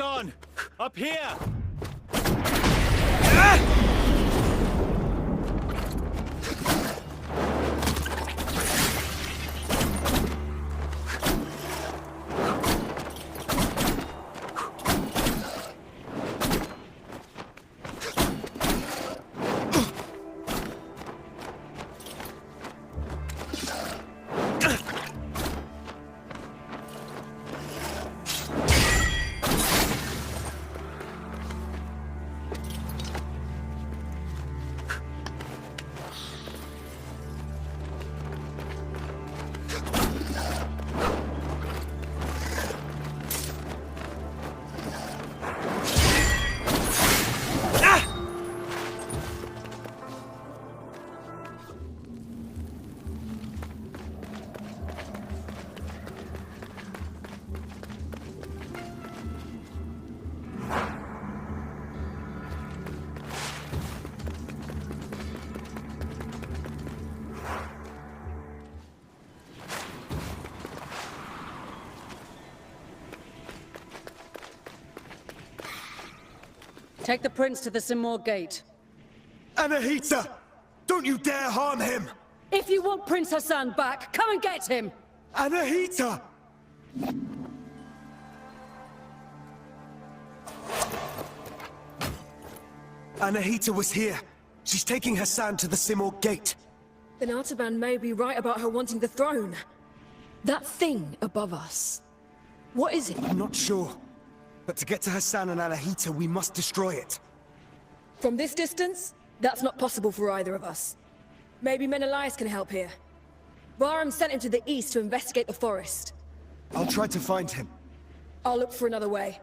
dragon! Up here! Take the prince to the Simor gate. Anahita! Don't you dare harm him! If you want Prince Hassan back, come and get him! Anahita! Anahita was here. She's taking Hassan to the Simor gate. Then Artaban may be right about her wanting the throne. That thing above us. What is it? I'm not sure. But to get to Hassan and Anahita, we must destroy it. From this distance, that's not possible for either of us. Maybe Menelaus can help here. Bahram sent him to the east to investigate the forest. I'll try to find him. I'll look for another way.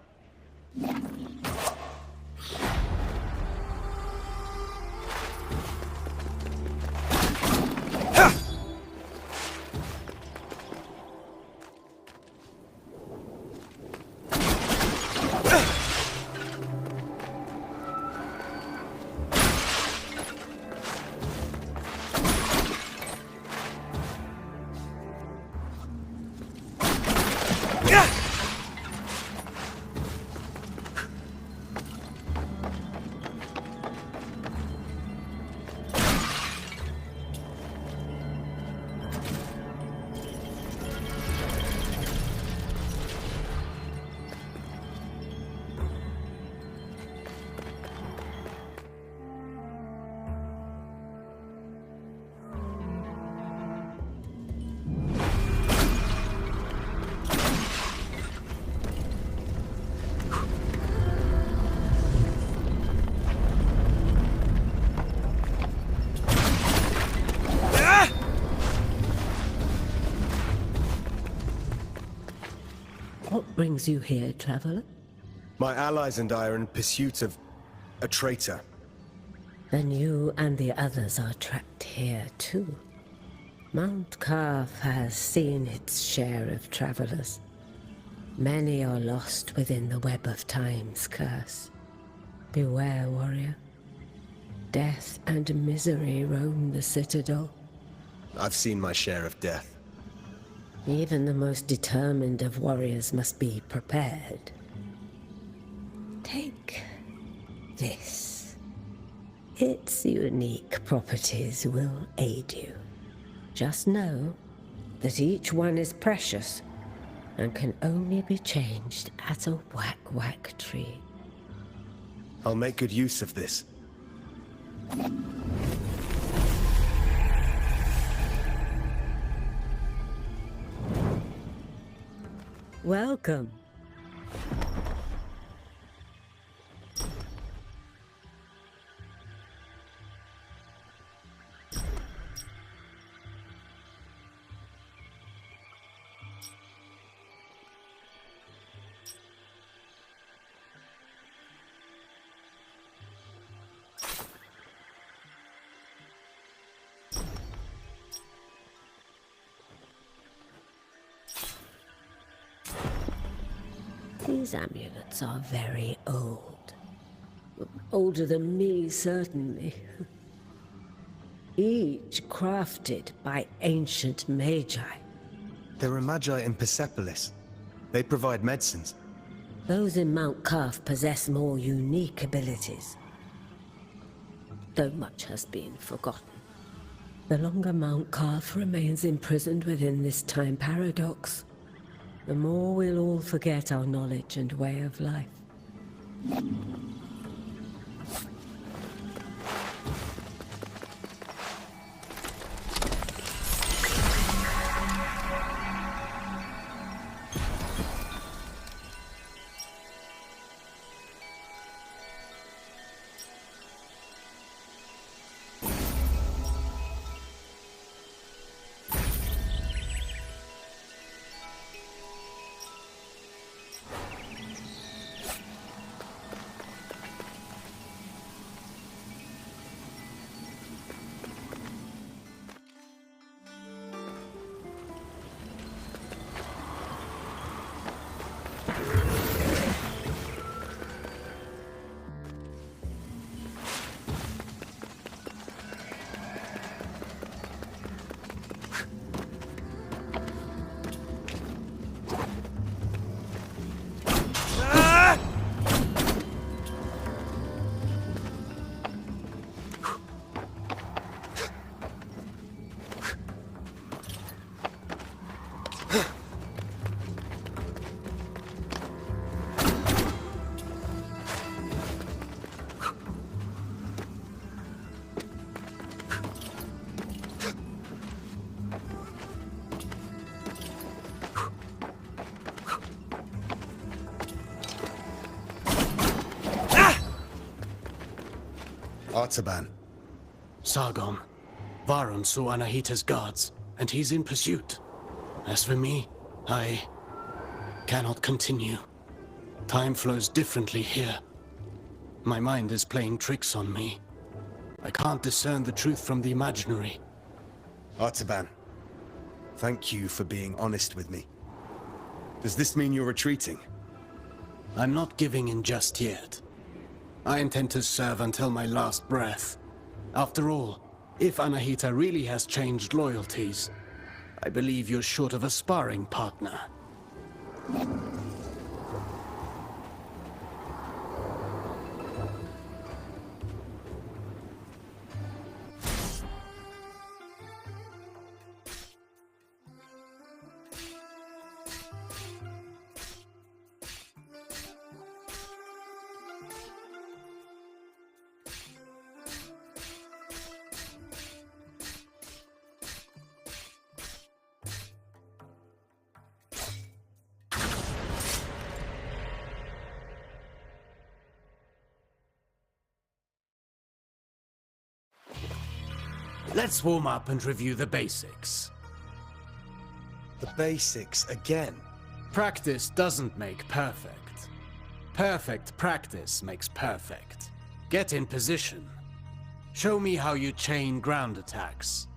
What brings you here, traveler? My allies and I are in pursuit of a traitor. Then you and the others are trapped here, too. Mount Carf has seen its share of travelers. Many are lost within the web of time's curse. Beware, warrior. Death and misery roam the citadel. I've seen my share of death. Even the most determined of warriors must be prepared. Take this. Its unique properties will aid you. Just know that each one is precious and can only be changed at a whack-whack tree. I'll make good use of this. Welcome. These amulets are very old. Older than me, certainly. Each crafted by ancient magi. There are magi in Persepolis. They provide medicines. Those in Mount Calf possess more unique abilities, though much has been forgotten. The longer Mount Calf remains imprisoned within this time paradox, the more we'll all forget our knowledge and way of life. Artaban. Sargon. Varon saw Anahita's guards, and he's in pursuit. As for me, I cannot continue. Time flows differently here. My mind is playing tricks on me. I can't discern the truth from the imaginary. Artaban, thank you for being honest with me. Does this mean you're retreating? I'm not giving in just yet. I intend to serve until my last breath. After all, if Anahita really has changed loyalties, I believe you're short of a sparring partner. Let's warm up and review the basics. The basics again. Practice doesn't make perfect. Perfect practice makes perfect. Get in position. Show me how you chain ground attacks.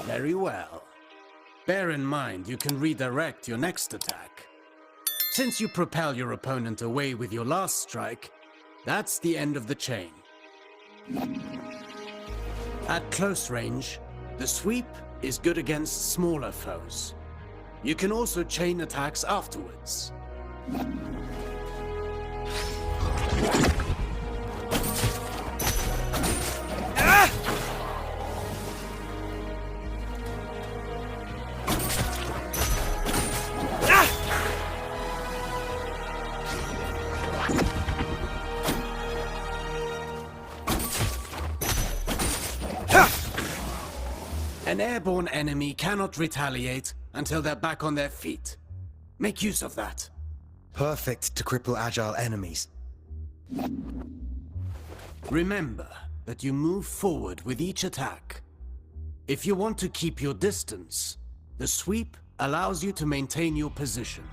Very well. Bear in mind you can redirect your next attack. Since you propel your opponent away with your last strike, that's the end of the chain. At close range, the sweep is good against smaller foes. You can also chain attacks afterwards. An airborne enemy cannot retaliate until they're back on their feet. Make use of that. Perfect to cripple agile enemies. Remember that you move forward with each attack. If you want to keep your distance, the sweep allows you to maintain your position.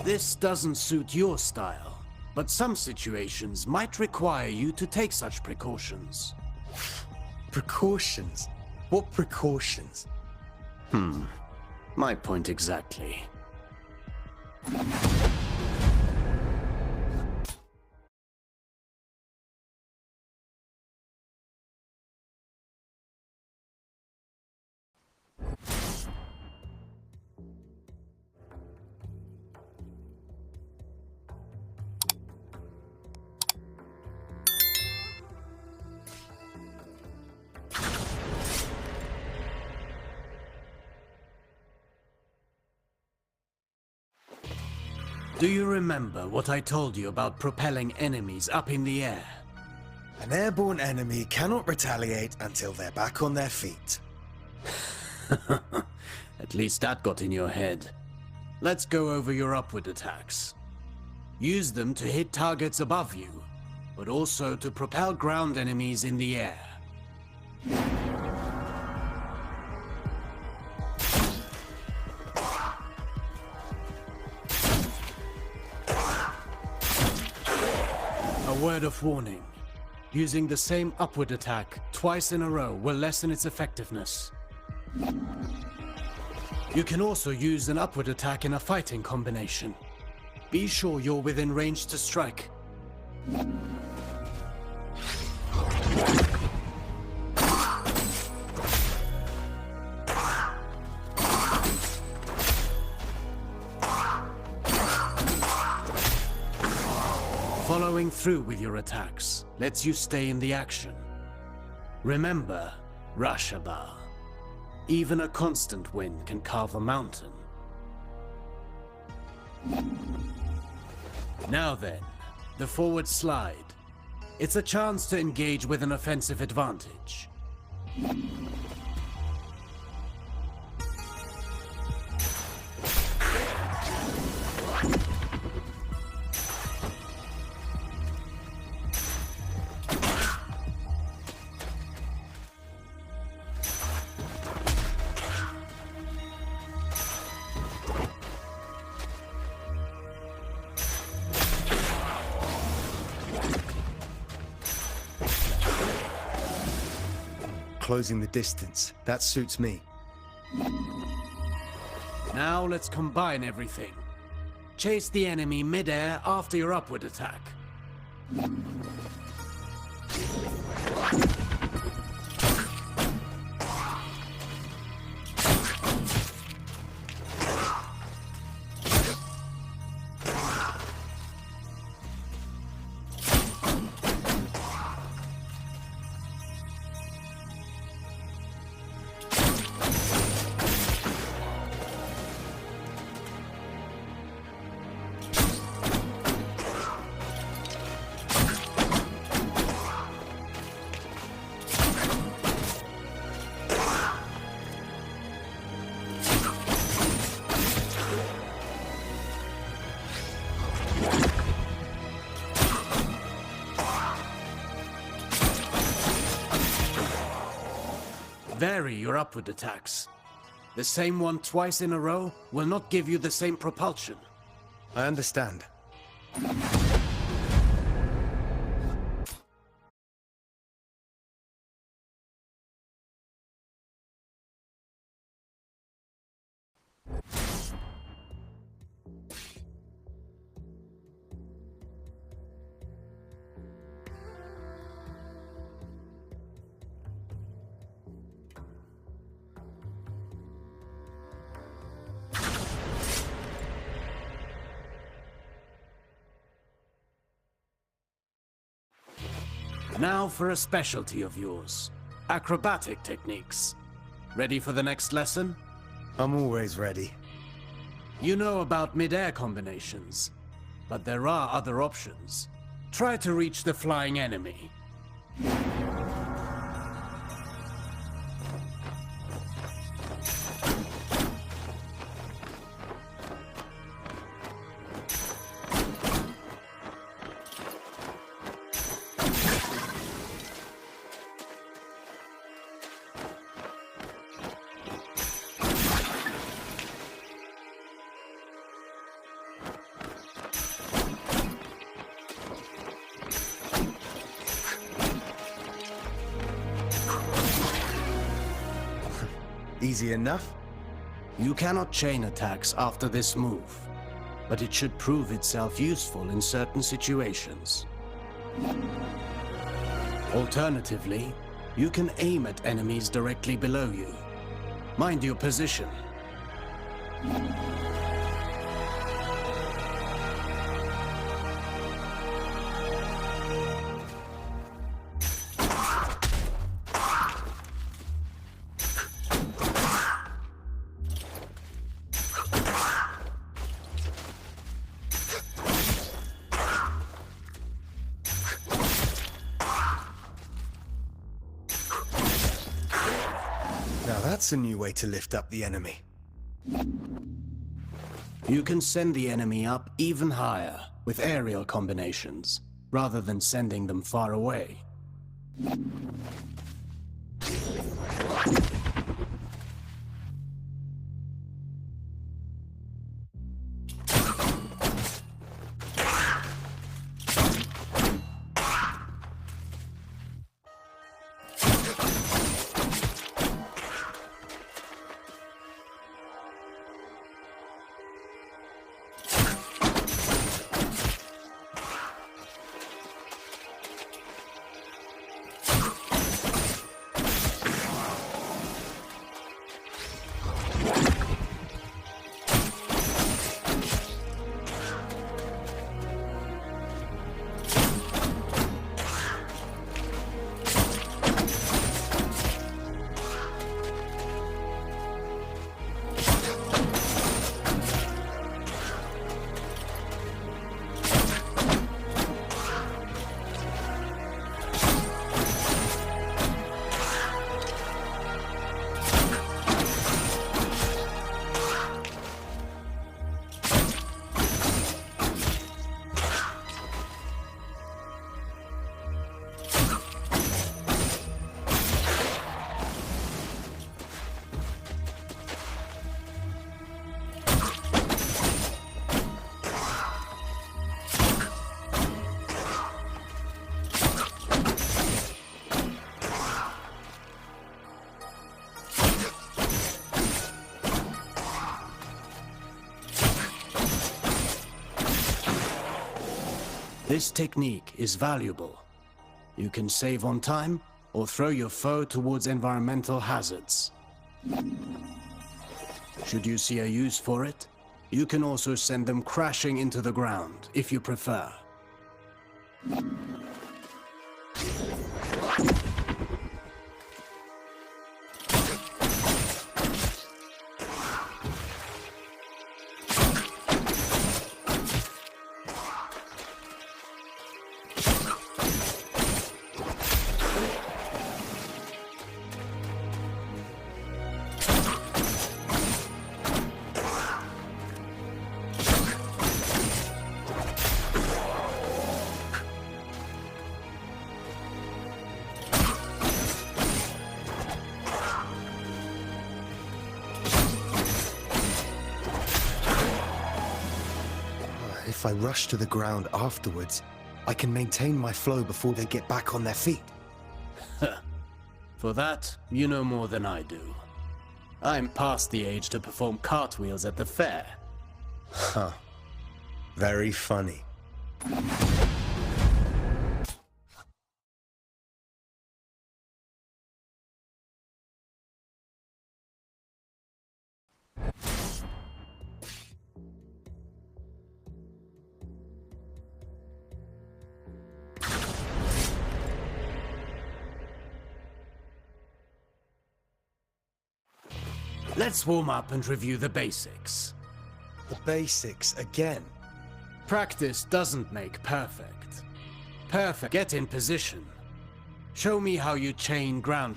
This doesn't suit your style, but some situations might require you to take such precautions. Precautions? What precautions? My point exactly. Do you remember what I told you about propelling enemies up in the air? An airborne enemy cannot retaliate until they're back on their feet. At least that got in your head. Let's go over your upward attacks. Use them to hit targets above you, but also to propel ground enemies in the air. A word of warning. Using the same upward attack twice in a row will lessen its effectiveness. You can also use an upward attack in a fighting combination. Be sure you're within range to strike. Following through with your attacks lets you stay in the action. Remember, Rashabar. Even a constant wind can carve a mountain. Now then, the forward slide. It's a chance to engage with an offensive advantage. Closing the distance. That suits me. Now let's combine everything. Chase the enemy mid-air after your upward attack. Vary your upward attacks. The same one twice in a row will not give you the same propulsion. I understand. Now for a specialty of yours. Acrobatic techniques. Ready for the next lesson? I'm always ready. You know about mid-air combinations, but there are other options. Try to reach the flying enemy. Easy enough? You cannot chain attacks after this move, but it should prove itself useful in certain situations. Alternatively, you can aim at enemies directly below you. Mind your position. Now that's a new way to lift up the enemy. You can send the enemy up even higher with aerial combinations, rather than sending them far away. This technique is valuable. You can save on time or throw your foe towards environmental hazards. Should you see a use for it, you can also send them crashing into the ground, if you prefer. If I rush to the ground afterwards, I can maintain my flow before they get back on their feet. For that, you know more than I do. I'm past the age to perform cartwheels at the fair. Huh. Very funny. Let's warm up and review the basics. The basics again. Practice doesn't make perfect. Perfect. Get in position. Show me how you chain ground.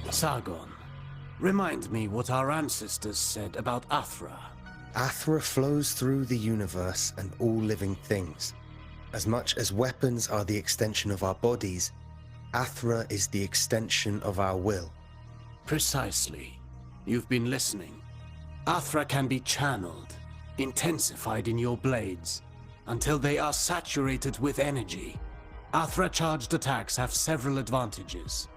Sargon, remind me what our ancestors said about Athra. Athra flows through the universe and all living things. As much as weapons are the extension of our bodies, Athra is the extension of our will. Precisely. You've been listening. Athra can be channeled, intensified in your blades, until they are saturated with energy. Athra-charged attacks have several advantages.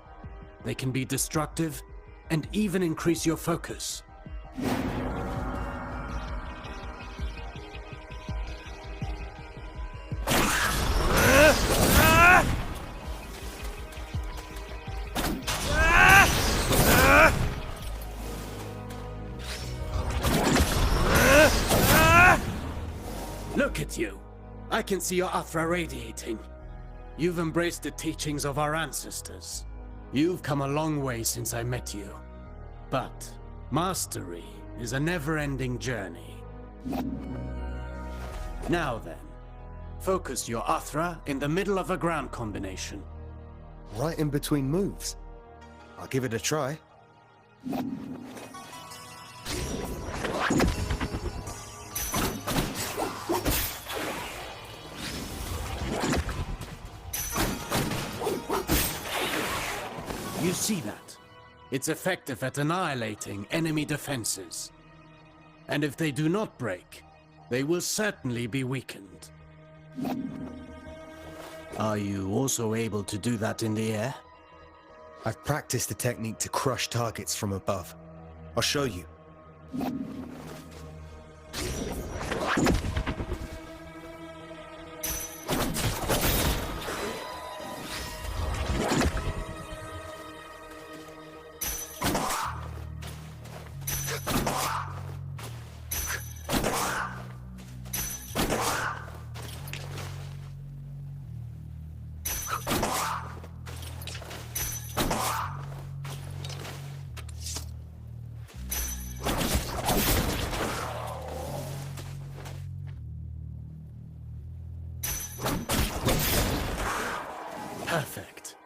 They can be destructive, and even increase your focus. Look at you. I can see your Athra radiating. You've embraced the teachings of our ancestors. You've come a long way since I met you. But mastery is a never-ending journey. Now then, focus your Athra in the middle of a ground combination. Right in between moves. I'll give it a try. You see that? It's effective at annihilating enemy defenses. And if they do not break, they will certainly be weakened. Are you also able to do that in the air? I've practiced the technique to crush targets from above. I'll show you. Perfect.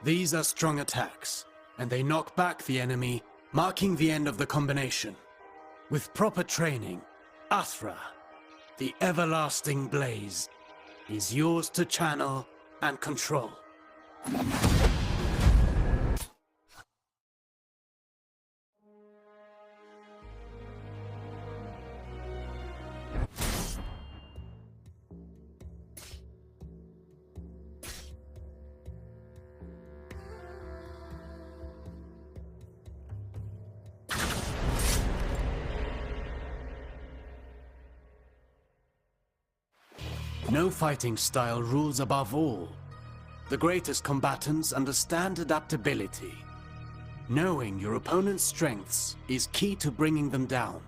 These are strong attacks, and they knock back the enemy, marking the end of the combination. With proper training, Athra, the everlasting blaze, is yours to channel and control. No fighting style rules above all. The greatest combatants understand adaptability. Knowing your opponent's strengths is key to bringing them down.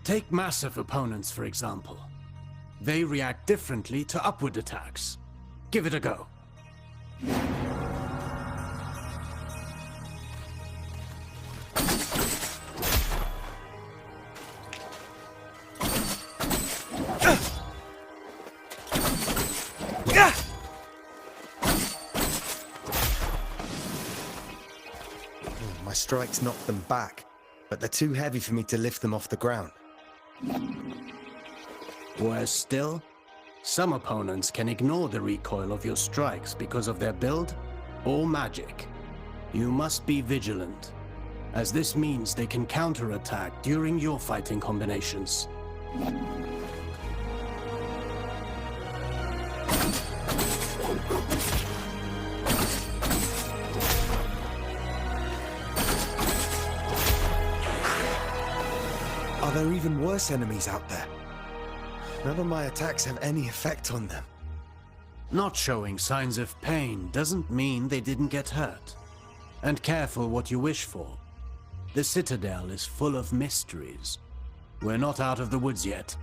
Take massive opponents, for example. They react differently to upward attacks. Give it a go. My strikes knock them back, but they're too heavy for me to lift them off the ground. Worse still, some opponents can ignore the recoil of your strikes because of their build or magic. You must be vigilant, as this means they can counterattack during your fighting combinations. Are there even worse enemies out there? None of my attacks have any effect on them. Not showing signs of pain doesn't mean they didn't get hurt. And careful what you wish for. The Citadel is full of mysteries. We're not out of the woods yet.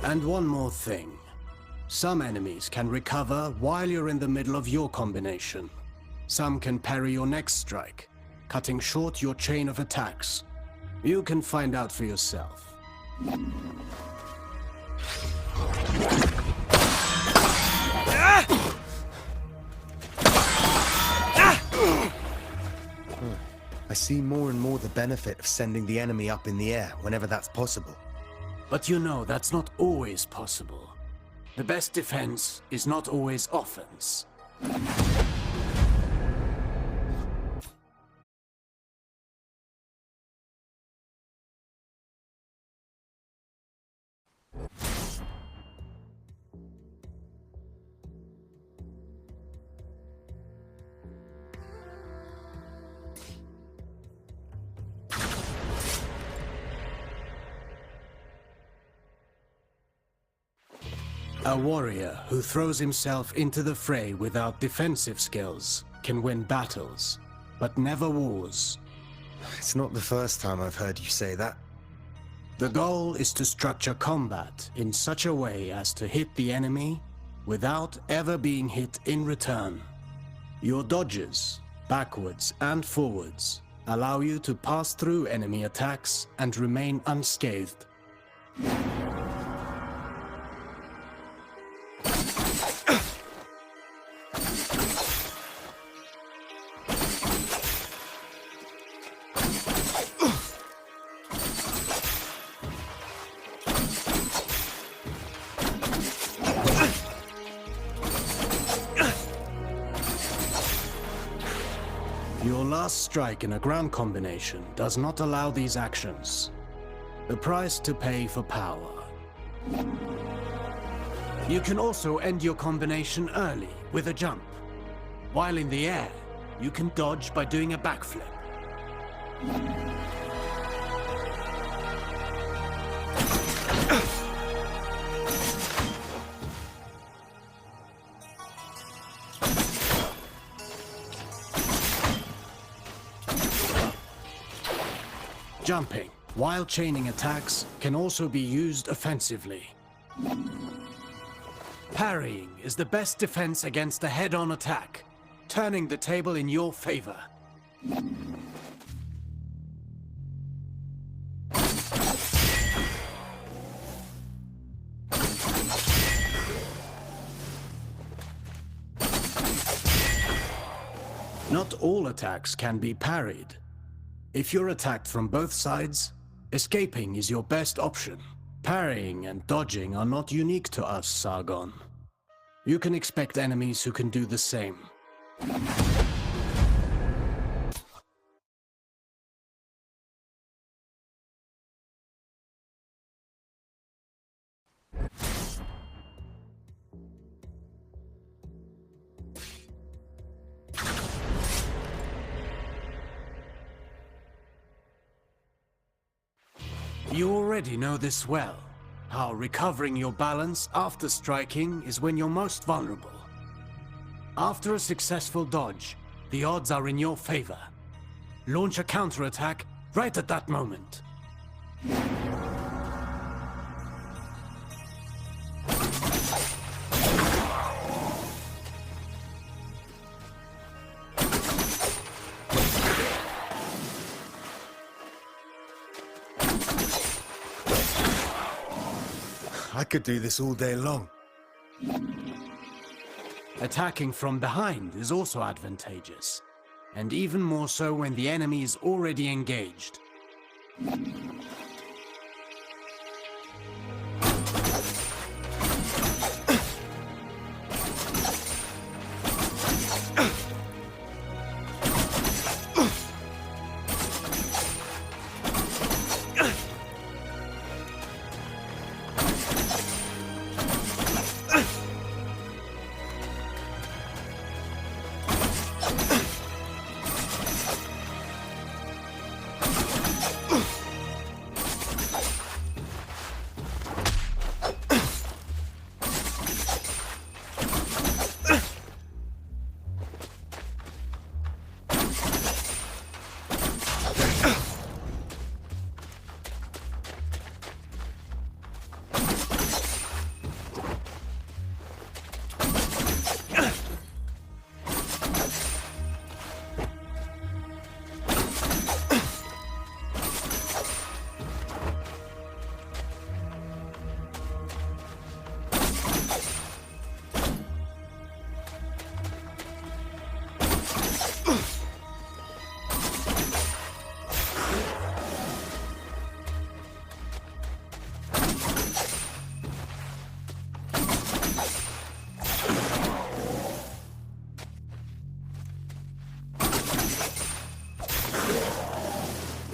And one more thing. Some enemies can recover while you're in the middle of your combination. Some can parry your next strike, cutting short your chain of attacks. You can find out for yourself. I see more and more the benefit of sending the enemy up in the air whenever that's possible. But you know that's not always possible. The best defense is not always offense. A warrior who throws himself into the fray without defensive skills can win battles, but never wars. It's not the first time I've heard you say that. The goal is to structure combat in such a way as to hit the enemy without ever being hit in return. Your dodges, backwards and forwards, allow you to pass through enemy attacks and remain unscathed. Your last strike in a ground combination does not allow these actions. The price to pay for power. You can also end your combination early with a jump. While in the air, you can dodge by doing a backflip. Jumping, while chaining attacks, can also be used offensively. Parrying is the best defense against a head-on attack, turning the table in your favor. Not all attacks can be parried. If you're attacked from both sides, escaping is your best option. Parrying and dodging are not unique to us, Sargon. You can expect enemies who can do the same. You already know this well, how recovering your balance after striking is when you're most vulnerable. After a successful dodge, the odds are in your favor. Launch a counterattack right at that moment. I could do this all day long. Attacking from behind is also advantageous, and even more so when the enemy is already engaged.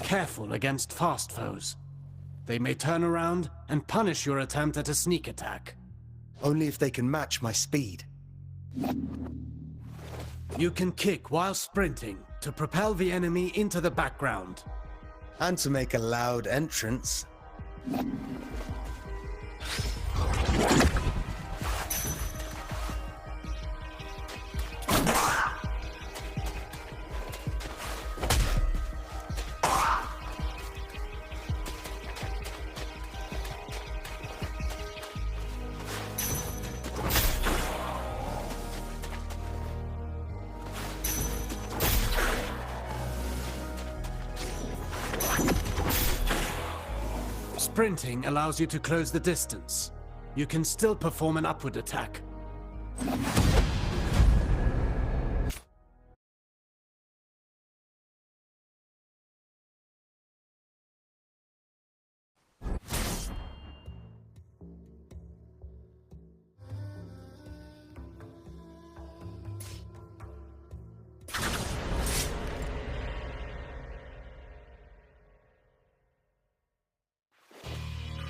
careful against fast foes. They may turn around and punish your attempt at a sneak attack. Only if they can match my speed. You can kick while sprinting to propel the enemy into the background. And to make a loud entrance. Sprinting allows you to close the distance. You can still perform an upward attack.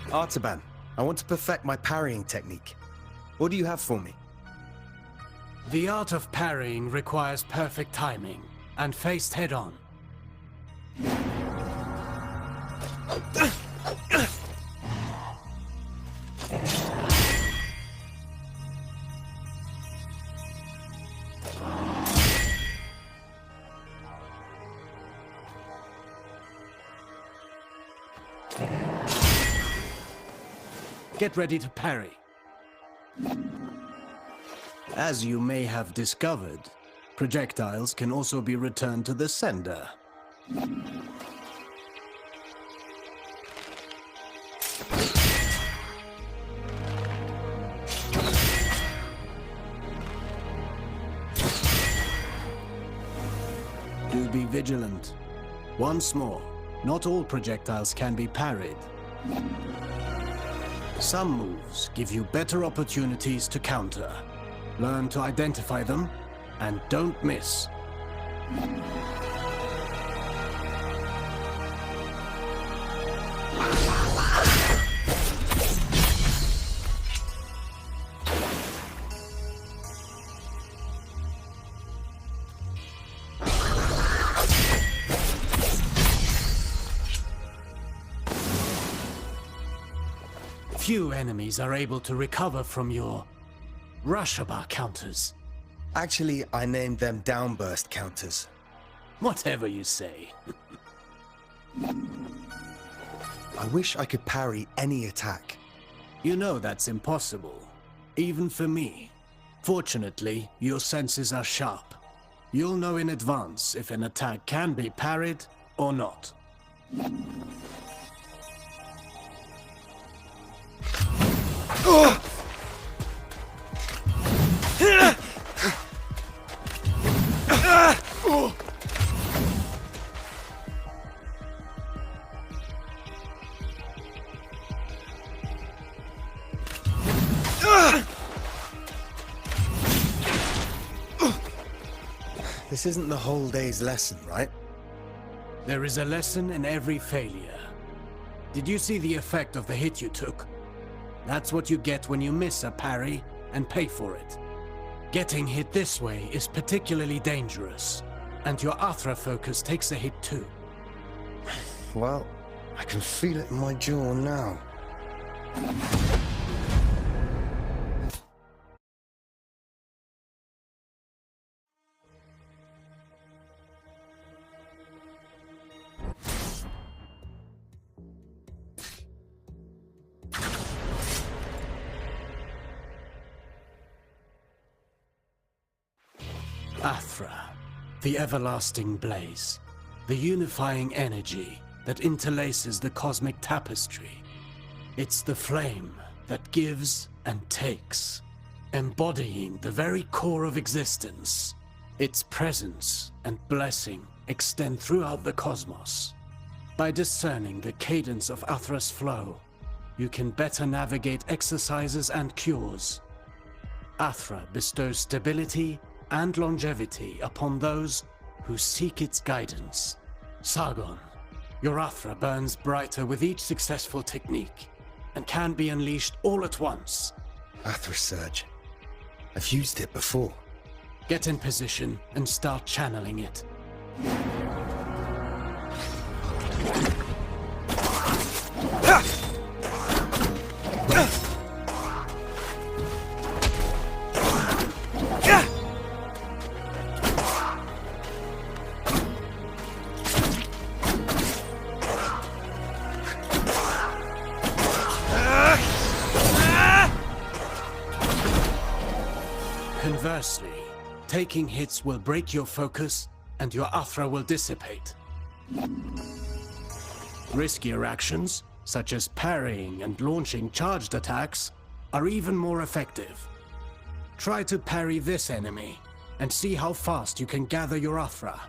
Artaban, I want to perfect my parrying technique. What do you have for me? The art of parrying requires perfect timing and faced head-on. Get ready to parry. As you may have discovered, projectiles can also be returned to the sender. Do be vigilant. Once more, not all projectiles can be parried. Some moves give you better opportunities to counter. Learn to identify them, and don't miss. Few enemies are able to recover from your Rushabar counters. Actually, I named them downburst counters. Whatever you say. I wish I could parry any attack. You know that's impossible, even for me. Fortunately, your senses are sharp. You'll know in advance if an attack can be parried or not. This isn't the whole day's lesson, right? There is a lesson in every failure. Did you see the effect of the hit you took? That's what you get when you miss a parry and pay for it. Getting hit this way is particularly dangerous, and your Athra focus takes a hit too. Well, I can feel it in my jaw now. Athra, the everlasting blaze, the unifying energy that interlaces the cosmic tapestry. It's the flame that gives and takes, embodying the very core of existence. Its presence and blessing extend throughout the cosmos. By discerning the cadence of Athra's flow, you can better navigate exercises and cures. Athra bestows stability and longevity upon those who seek its guidance. Sargon, Your Athra burns brighter with each successful technique, and can be unleashed all at once. Athra Surge. I've used it before. Get in position and start channeling it. Conversely, taking hits will break your focus and your Athra will dissipate. Riskier actions, such as parrying and launching charged attacks, are even more effective. Try to parry this enemy and see how fast you can gather your Athra.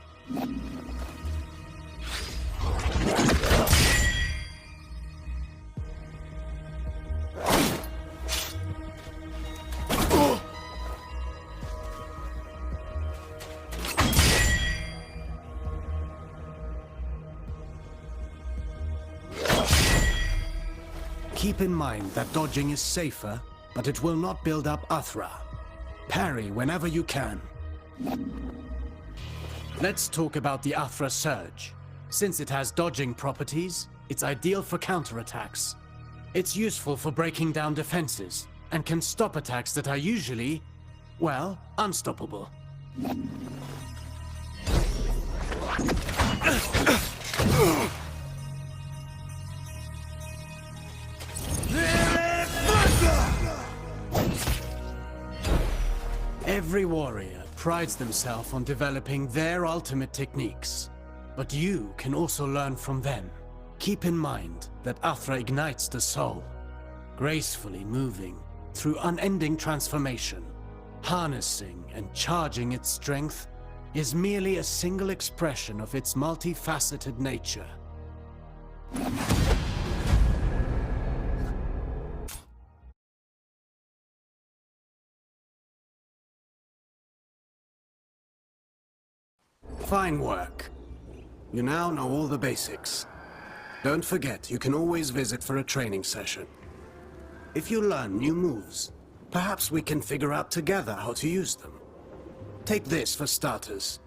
Keep in mind that dodging is safer, but it will not build up Athra. Parry whenever you can. Let's talk about the Athra Surge. Since it has dodging properties, it's ideal for counterattacks. It's useful for breaking down defenses, and can stop attacks that are usually, well, unstoppable. Every warrior prides themselves on developing their ultimate techniques, but you can also learn from them. Keep in mind that Athra ignites the soul, gracefully moving through unending transformation. Harnessing and charging its strength is merely a single expression of its multifaceted nature. Fine work. You now know all the basics. Don't forget, you can always visit for a training session. If you learn new moves, perhaps we can figure out together how to use them. Take this for starters.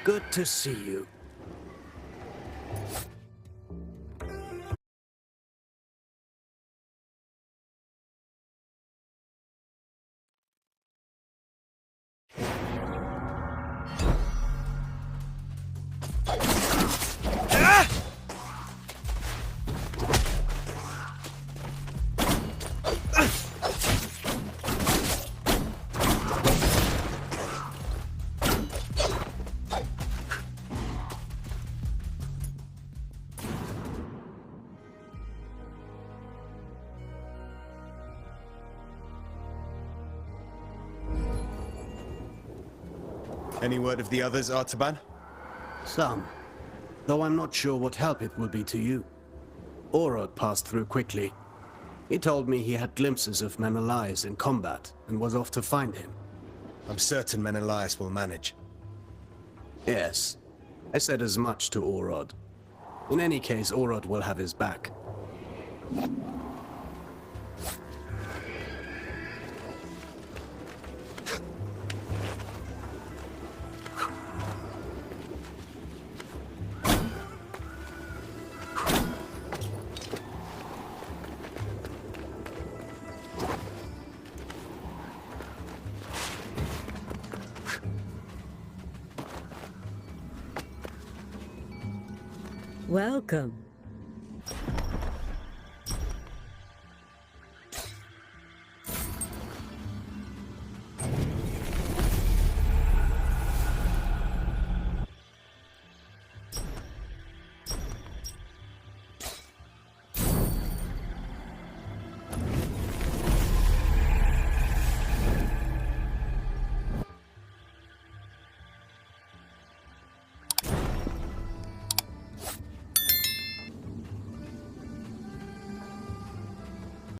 Good to see you. Any word of the others, Artaban? Some. Though I'm not sure what help it will be to you. Orod passed through quickly. He told me he had glimpses of Menelaus in combat, and was off to find him. I'm certain Menelaus will manage. Yes. I said as much to Orod. In any case, Orod will have his back. Welcome.